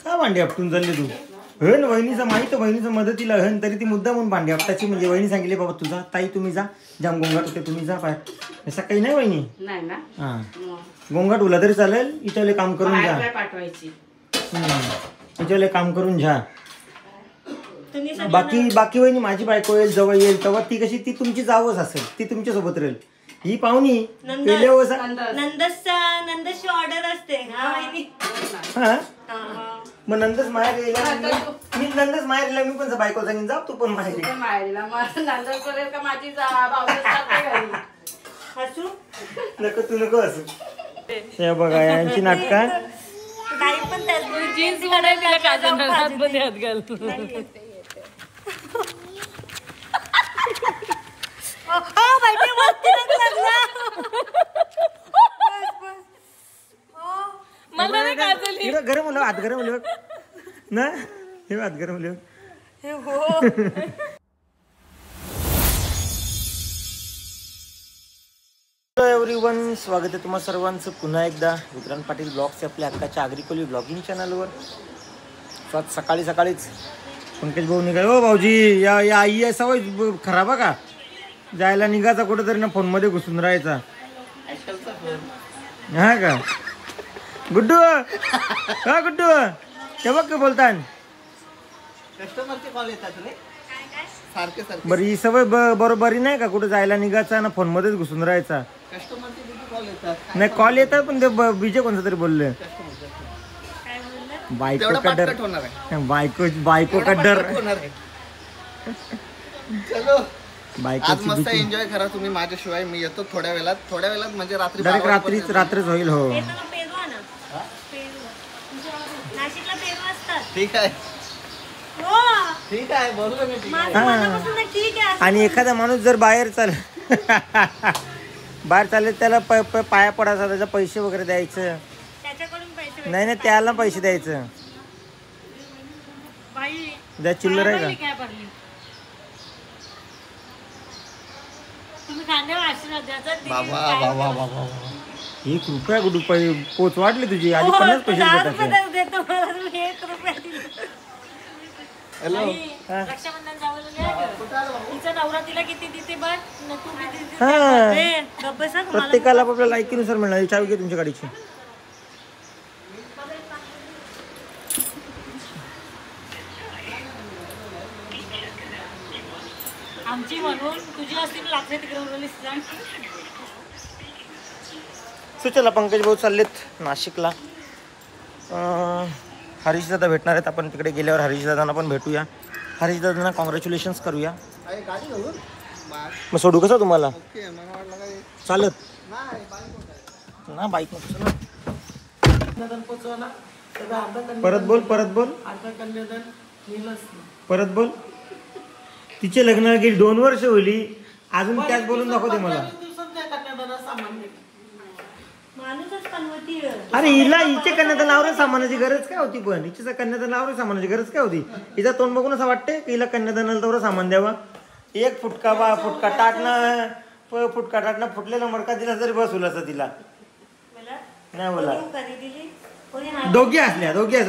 का भांडी आपटून चालले तू? हन वहिनीचं माहित, वहिनीचं मदतीला हन तरी ती मुद्दा म्हणून भांडी आपटाची. म्हणजे वहिनी सांगितले बाबा तुझा ताई तुम्ही जा, जाम गोंगाट होते तुम्ही जा बाहेर. असं काही नाही वहिनी. नाही ना. हा गोंगाट उला तरी चालेल, इथले काम करून जा. पाठवायची इथले काम करून जा. बाकी वहिनी माझी बायको येईल जवळ येईल तेव्हा ती कशी, ती तुमची जावच असेल, ती तुमच्या सोबत राहील. ही पाहुणी नंदशी ऑर्डर असते. हा मग नंदच माहेर गेला, मी नंदच माहेर गेला, मी पण बायको सांगेन जा तू पण माहेर नको तू नको असू. ते बघा यांची नाटका जीन्स घालायला काजल हात घाल. गरम होलं हात गरम होले ना, हे हात गरम होले. एव्हरीवन, स्वागत आहे तुम्हा सर्वांचं पुन्हा एकदा विक्रांत पाटील ब्लॉग्स आपल्या हक्काच्या आग्रिकोली ब्लॉगिंग चॅनलवर. सकाळी सकाळीच पंकज भाऊ निघाले. हो भाऊजी, या आई आहे सवय खराब का जायला निघायचा कुठेतरी ना फोन मध्ये घुसून राहायचा. हा का गुड्डू? हा गुड्डू, ते बघ बोलता कस्टमरचे कॉल येतात रे सारखे सारखे. बरं ही सवय बरोबरी नाही का, कुठे जायला निघायचा ना फोन मध्येच घुसून राहायचा. कस्टमरचे कॉल येतात. नाही कॉल येतात पण ते बीजे कोणतं तरी बोलले. बायको कड्डर, बायको कड्डर. चलो बायको आज मस्त एन्जॉय करा तुम्ही माझ्याशिवाय. मी येतो थोड्या वेळात म्हणजे रात्रीच होईल. हो ठीक आहे ठीक आहे बोललो मी. आणि एखादा माणूस जर बाहेर चालेल त्याला पाया पडायचा, त्याचा पैसे वगैरे द्यायचं. नाही त्याला पैसे द्यायचं. द्या चिल्लर आहे का? बाबा 1 रुपया कुठे पोच वाटली तुझी? आधी 50 पैसे हॅलो. रक्षाबंधन नवरात्रीला किती देते बघ. प्रत्येकाला आपल्या लायकीनुसार मिळणार. चावी घे तुमच्या गाडीची. आमची म्हणून तुझी असतील लागते तिकडे. चला पंकज भाऊ चाललेत नाशिकला. हरीश दादा भेटणार आहेत. आपण तिकडे गेल्यावर हरीश दादांना पण भेटूया. हरीश दादांना कॉंग्रॅच्युलेशन्स करूया. मग सोडू कसं तुम्हाला? चालत ना बाईक परत बोल. तिचे लग्नाला गेली 2 वर्ष होली, अजून त्याच बोलून दाखवते मला. अरे हिचे कन्यादान लावरे सामानाची गरज काय होती? पण हिच्या कन्यादान लावरे सामानाची गरज काय होती? हिचा तोंड बघून असं वाटतंय की हिला कन्यादानाला तेवढं सामान द्यावा. 1 फुटका टाटणं फुटलेला मडका दिला तरी बस होईल असं तिला नाही बोला.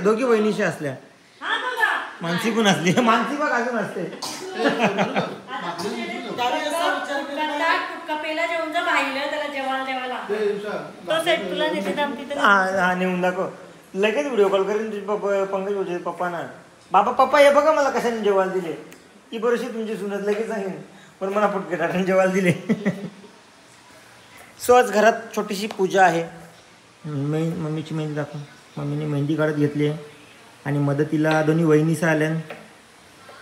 दोघी बहिणीशी असल्या, मानसी पण असली. मानसी बघ अजून असते. हा नेऊन दाखव लगेच. व्हिडिओ कॉल करेन पंकज भाऊचे पप्पा ना. पप्पा हे बघा मला कशाने जेवायला दिले. ही बरोशी तुमची सुनत लगेच सांगेन पण मला फुटके टाकून जेवायला दिले. सो आज घरात छोटीशी पूजा आहे. मम्मीची मेहंदी दाखव. मम्मीने मेहंदी काढत घेतली आहे आणि मदतीला दोन्ही वहिनीसा आल्या.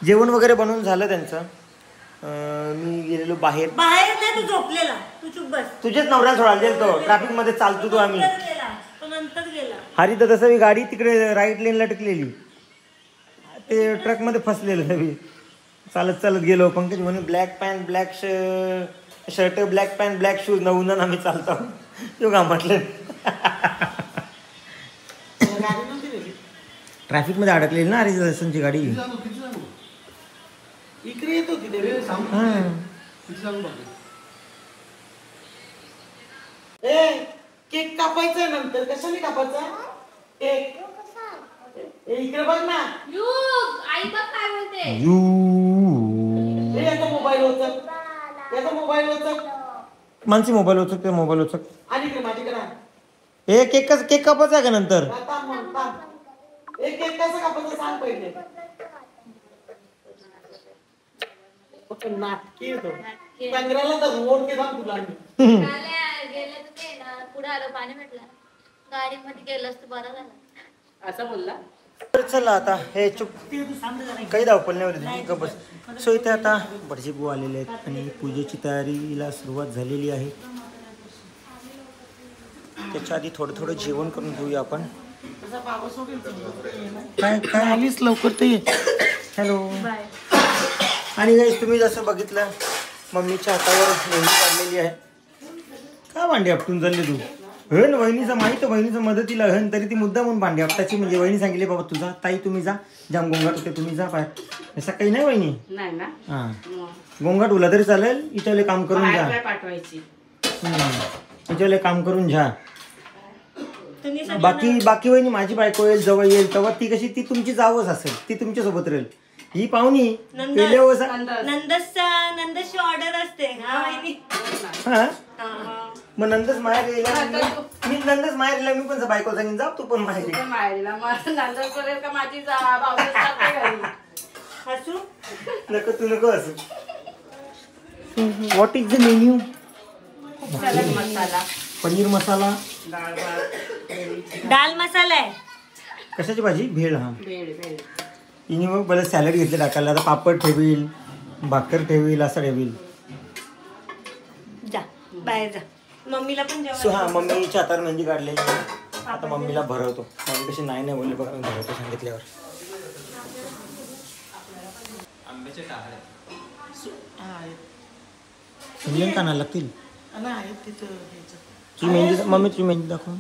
जेवण वगैरे बनवून झालं त्यांचं. मी गेलेलो बाहेर. नाही तू झोपलेला. तू चुप बस. तुझ्याच नवऱ्याला सोडायला गेलतो. ट्रॅफिक मध्ये चालतो तो आम्ही. नंतर गेला हरी तर तसं गाडी तिकडे राईट लेनला टिकलेली, ते ट्रक मध्ये फसलेलं. चालत गेलो. पंकज म्हणे black pant black shirt black pant black shoes नवून आम्ही चालतो. तो का म्हटलं ट्रॅफिक मध्ये अडकलेली ना हरी दर्शनची गाडी. इकडे येत होती केक कापायचा नंतर. कशाने कापायचा केक? इकडे बघ ना. आई बघ काय बोलते. याचा मोबाईल होत, याचा मोबाईल होत. मानसी मोबाईल होत, ते मोबाईल होत. आणि इकडे माझ्याकडे एक केक कापायचा आहे का नंतर? एक केक कसं कापायचं सांग पहिले. नाटकी येतो. पंधराला तर रोड के सांग तुला. गेले तर ते ना पुढे आलो पाणी भेटलं गाडीमध्ये गेलं असतं बरं झालं असं बोलला. चला आता हे चुप काही धावपळ नाही बस. सो इथे आता भटजी बुवा आलेले आहेत आणि पूजेची तयारीला सुरुवात झालेली आहे. त्याच्या आधी थोडं थोडं जेवण करून घेऊया आपण. काय काय आलीच लवकर ते. हॅलो. आणि गाईस तुम्ही जसं बघितलं मम्मीच्या हातावर मेहंदी काढलेली आहे. काय भांडी आपटून चालले तू? हन वहिनीचा माहिती वहिनीचं मदतीला हन तरी ती मुद्दा म्हणून भांडी आपटाची. म्हणजे वहिनी सांगितले बाबा तुझा ताई तुम्ही जा जाम गोंगाट होते तुम्ही जा पाय असं काही नाही वहिनी. नाही ना. हा गोंगाट उला तरी चालेल. इथले काम करून घ्या. इथले काम करून घ्या. बाकी वहिनी माझी बायको येईल जवळ येईल तेव्हा ती कशी ती तुमची जावच असेल. ती तुमच्या सोबत राहील. ही पाहुणी नंदसची ऑर्डर असते. हा मग नंदच माहेर येईल. मी नंदच माहेर येईल. मी पण बायको सांगेन जा तू पण माहेर नको तू नको असं. What is the menu? Paneer masala दाल मसाला आहे. कशाची भाजी? भेळ. हा तिने मग बरं सॅलड घेतले टाकायला. आता पापड ठेवील भाकर ठेवील असं ठेवील. जा बाहेर जा. मम्मीला पण सो हा मम्मीच्या हातावर मेहंदी काढलेली आहे. आता मम्मीला भरवतो. मम्मी कशी नाही बोलली बघा मी भरवतो सांगितल्यावर. इंडियन कानाला लागतील. मेहंदी मम्मी तुझी मेहंदी दाखव.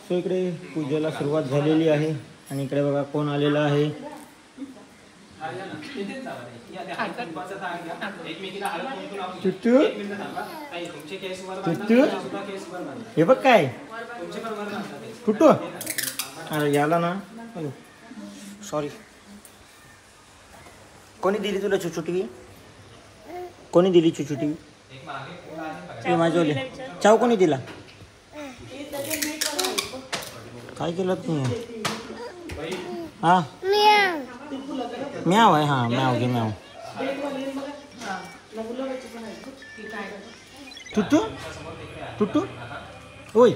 सो इकडे पूजेला सुरुवात झालेली आहे आणि इकडे बघा कोण आलेला आहे. टुट्टू टुट्टू हे बघ काय टुट्टू. अरे याला ना सॉरी. कोणी दिली तुला चुचुटी? कोणी दिली चुचुटी? माझ्यावाली चाव कोणी दिला? काय केलं तुम्ही? हा म्याव आहे. हा म्याव घे म्याव. टुट्टू टुट्टू होय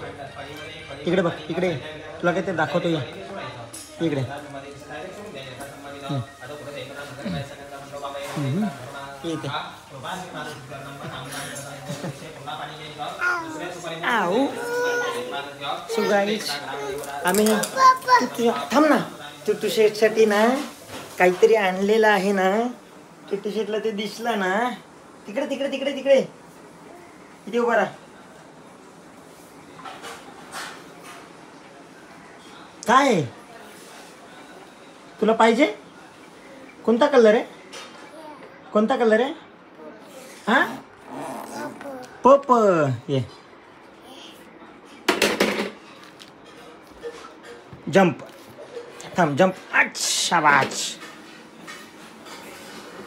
इकडे बघ इकडे तुला काय ते दाखवतो. या इकडे येते. आऊ सो गाईस आम्ही थांब ना. टुट्टू शेटसाठी ना काहीतरी आणलेलं आहे ना. टुट्टू शेटला ते दिसलं ना. तिकडे तिकडे तिकडे तिकडे इथे उभा राहा. काय तुला पाहिजे? कोणता कलर आहे? कोणता कलर आहे? हा पप ये जंप. थांब जंप. अच्छा बाज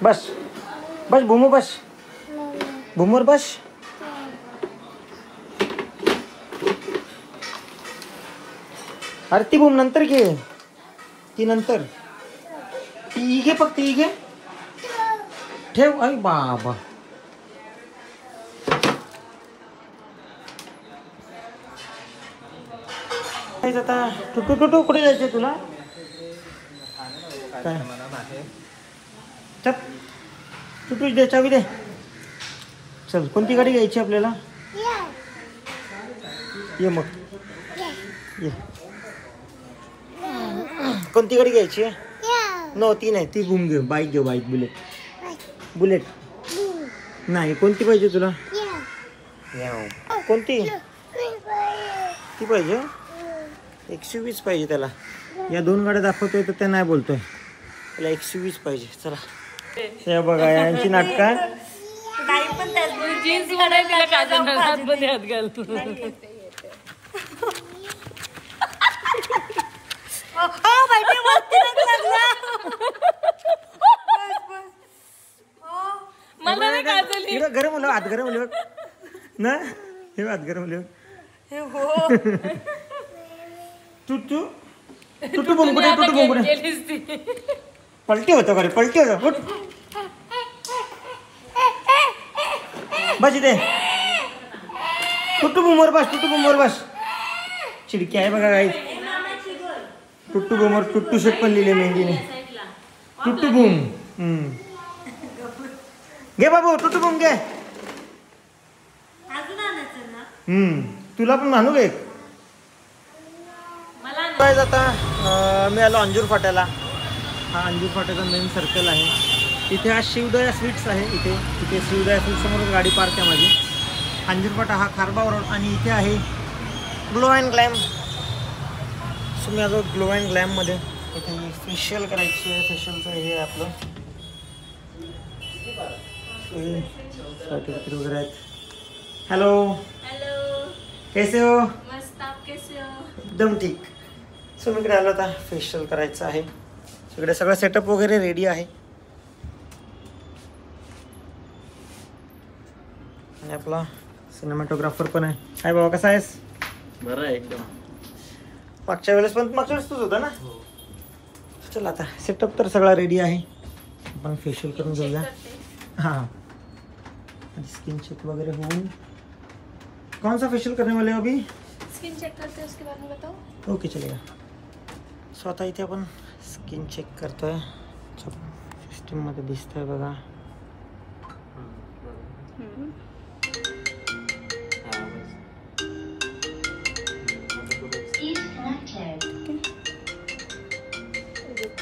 बस बस भूमू बस भूमूवर बस. अरे ती भूम नंतर घे. ती नंतर ती घे फक्त ती घे ठेव. अरे बाबा आता टुटू टुटू कुठे जायचंय तुला? काय चल टुटू दे चावी दे. चल कोणती गाडी घ्यायची आपल्याला? ये मग ये. कोणती गाडी घ्यायची आहे? नो ती नाही ती घुम घे. बाईक घेऊ बाईक बुलेट. बुलेट नाही कोणती पाहिजे तुला? कोणती ती पाहिजे? 120 पाहिजे त्याला. या 2 गाड्या दाखवतोय तर ते नाही बोलतोय, त्याला XUV पाहिजे. चला हे बघा यांची नाटकं. गाई पण त्याच जीन्स घालायला तिला काजल हातमध्ये हात घाल. मला नाही काजल हे गरम होलं, हात गरम होलं ना, हे हात गरम होलं. टुटू टुटू बोंबुडे, टुटू बोंबुडे केलीस ती. पलटी होतो का रे, पलटी होतो. उठ बस इथे, टुटू बुमवर बस, टुटू बुमवर बस. चिडकी आहे बघा काही. टुट्टू बुमवर टुट्टू शेट पण लिहिले मेहंदीने. टुट्टू बुम. घे बाबू टुट्टू बुम घे. अजून आणायचं ना. तुला पण मानू घे. आता मी आलो अंजूर फाट्याला. हा अंजूर फाट्याचा मेन सर्कल आहे. इथे हा शिवदया स्वीट्स आहे. इथे शिवदया स्वीट्स समोर गाडी पार्क आहे माझी. अंजूर फाटा हा खारबाव रोड आणि इथे आहे ग्लो अँड ग्लॅम. सो मी आलो ग्लो अँड ग्लॅममध्ये. इथे फेशियल करायची आहे. फेशियलचं हे आहे आपलं सर्टिफिकेट वगैरे आहेत. हॅलो हॅलो, कैसे हो? मस्त. आप कैसे हो? एकदम ठीक. सो मी इकडे आलो आता फेशियल करायचं आहे. इकडे सगळं सेटअप वगैरे रेडी आहे. आणि आपला सिनेमॅटोग्राफर पण आहे. हाय बाबा, कसा आहेस? बरं आहे एकदम. मागच्या वेळेस तूच होता ना. चल आता सेटअप तर सगळा रेडी आहे. आपण फेशियल करून घेऊया. हां, स्किन चेक वगैरह होऊन. कौन सा फेशियल करने वाले हो अभी? स्किन चेक करते हैं, उसके बाद में बताओ. ओके चलेगा. सो आता इथे आपण स्किन चेक करतोय. सिस्टीममध्ये दिसतंय बघा.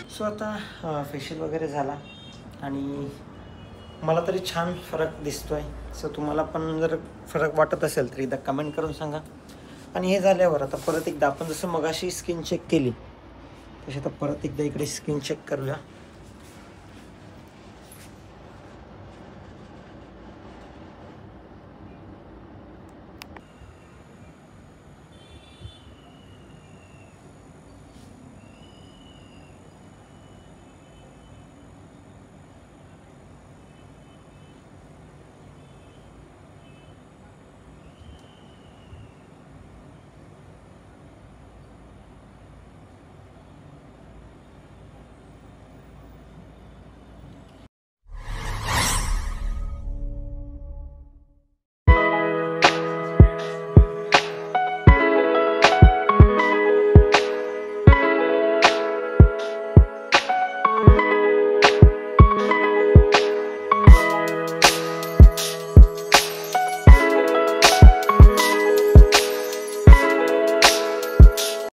सो आता फेशियल वगैरे झाला आणि मला तरी छान फरक दिसतोय. सो तुम्हाला पण जर फरक वाटत असेल तर एकदा कमेंट करून सांगा. आणि हे झाल्यावर आता परत एकदा आपण जसं मगाशी स्किन चेक केली तशी आता परत एकदा इकडे स्किन चेक करूया.